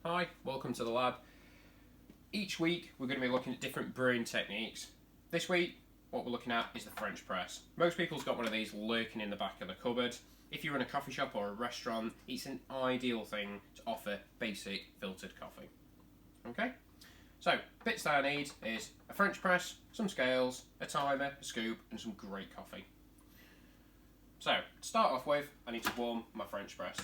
Hi, welcome to the lab. Each week we're going to be looking at different brewing techniques. This week what we're looking at is the French press. Most people's got one of these lurking in the back of the cupboard. If you're in a coffee shop or a restaurant, it's an ideal thing to offer basic filtered coffee. Okay? So, bits that I need is a French press, some scales, a timer, a scoop and some great coffee. So, to start off with, I need to warm my French press.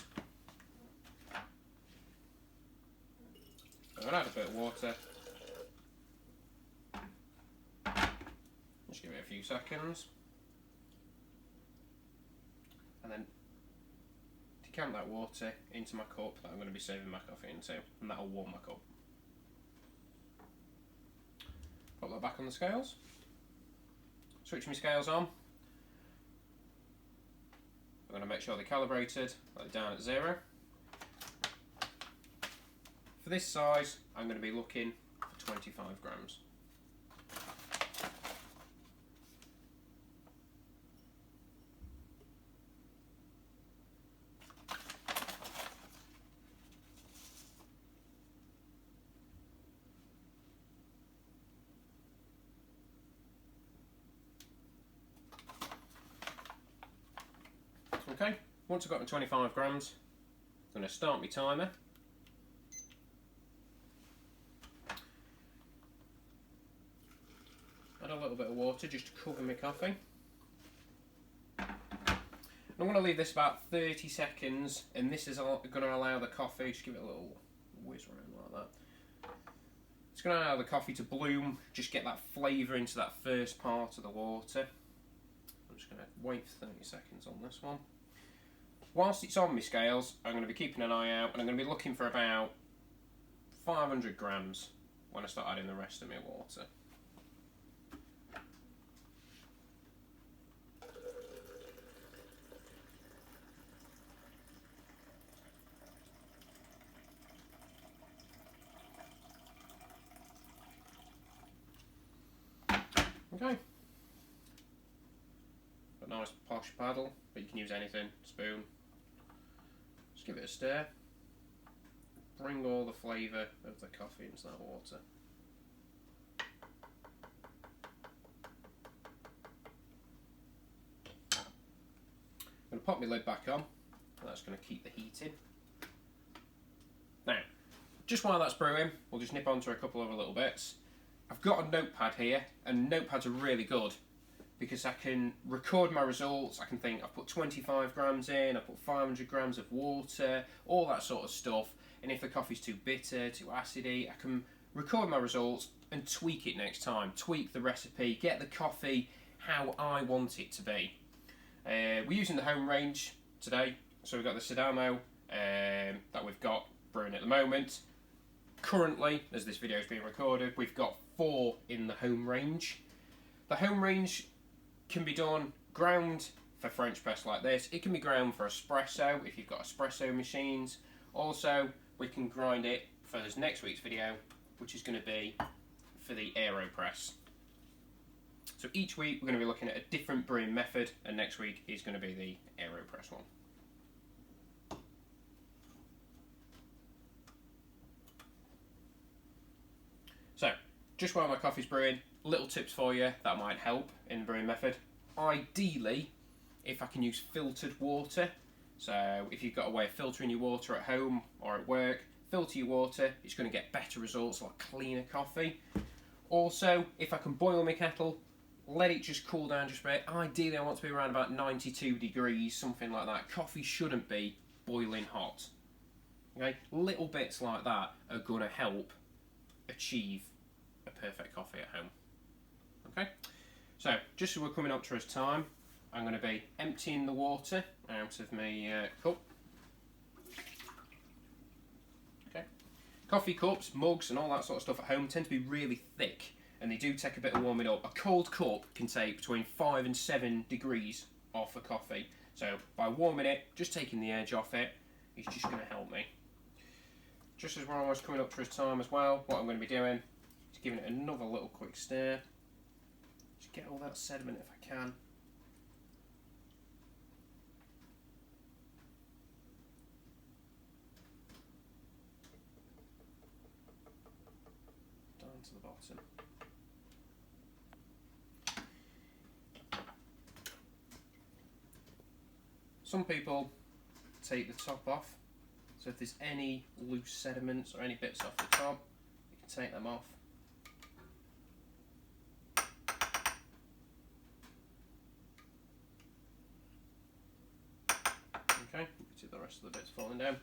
I'm going to add a bit of water. Just give it a few seconds. And then decant that water into my cup that I'm going to be serving my coffee into, and that'll warm my cup. Put that back on the scales. Switch my scales on. I'm going to make sure they're calibrated, like down at 0. For this size, I'm going to be looking for 25 grams. Okay, once I've got my 25 grams, I'm going to start my timer. Add a little bit of water just to cover my coffee. I'm going to leave this about 30 seconds, and this is going to allow the coffee, just give it a little whiz around like that. It's going to allow the coffee to bloom, just get that flavour into that first part of the water. I'm just going to wait for 30 seconds on this one. Whilst it's on my scales, I'm going to be keeping an eye out, and I'm going to be looking for about 500 grams when I start adding the rest of my water. Okay. Got a nice posh paddle, but you can use anything, spoon. Just give it a stir. Bring all the flavour of the coffee into that water. I'm going to pop my lid back on, and that's going to keep the heat in. Now, just while that's brewing, we'll just nip on to a couple of little bits. I've got a notepad here, and notepads are really good because I can record my results. I can think I've put 25 grams in, I've put 500 grams of water, all that sort of stuff. And if the coffee's too bitter, too acidy, I can record my results and tweak it next time. Tweak the recipe, get the coffee how I want it to be. We're using the home range today, so we've got the Sidamo that we've got brewing at the moment. Currently, as this video is being recorded, we've got 4 in the home range. The home range can be done ground for French press like this. It can be ground for espresso if you've got espresso machines. Also, we can grind it for this next week's video, which is going to be for the AeroPress. So each week we're going to be looking at a different brewing method, and next week is going to be the AeroPress one. So, just while my coffee's brewing, little tips for you that might help in the brewing method. Ideally, if I can use filtered water, so if you've got a way of filtering your water at home or at work, filter your water, it's going to get better results, like cleaner coffee. Also, if I can boil my kettle, let it just cool down just a bit. Ideally, I want to be around about 92 degrees, something like that. Coffee shouldn't be boiling hot. Okay, little bits like that are going to help achieve a perfect coffee at home. Okay, so just as we're coming up to his time, I'm going to be emptying the water out of my cup. Okay, coffee cups, mugs and all that sort of stuff at home tend to be really thick, and they do take a bit of warming up. A cold cup can take between 5 and 7 degrees off a coffee, so by warming it, just taking the edge off it, is just going to help me. Just as we're almost coming up to his time as well, what I'm going to be doing is giving it another little quick stir. Just get all that sediment if I can. to the bottom. Some people take the top off, so if there's any loose sediments or any bits off the top, you can take them off. Okay, you can see the rest of the bits falling down.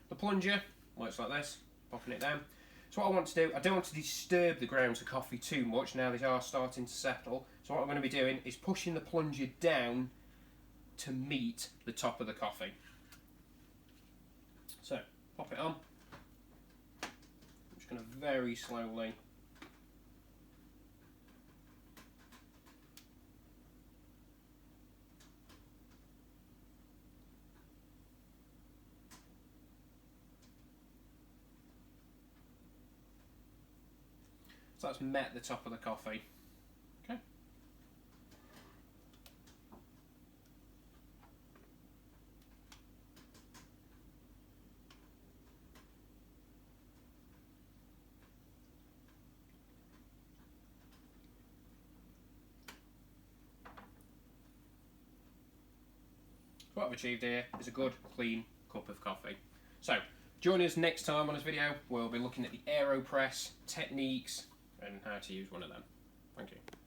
The plunger works like this, popping it down. So what I want to do, I don't want to disturb the grounds of coffee too much now they are starting to settle. So what I'm going to be doing is pushing the plunger down to meet the top of the coffee. So, pop it on. I'm just going to very slowly so that's met the top of the coffee. Okay. What I've achieved here is a good, clean cup of coffee. So, join us next time on this video. We'll be looking at the AeroPress techniques and how to use one of them. Thank you.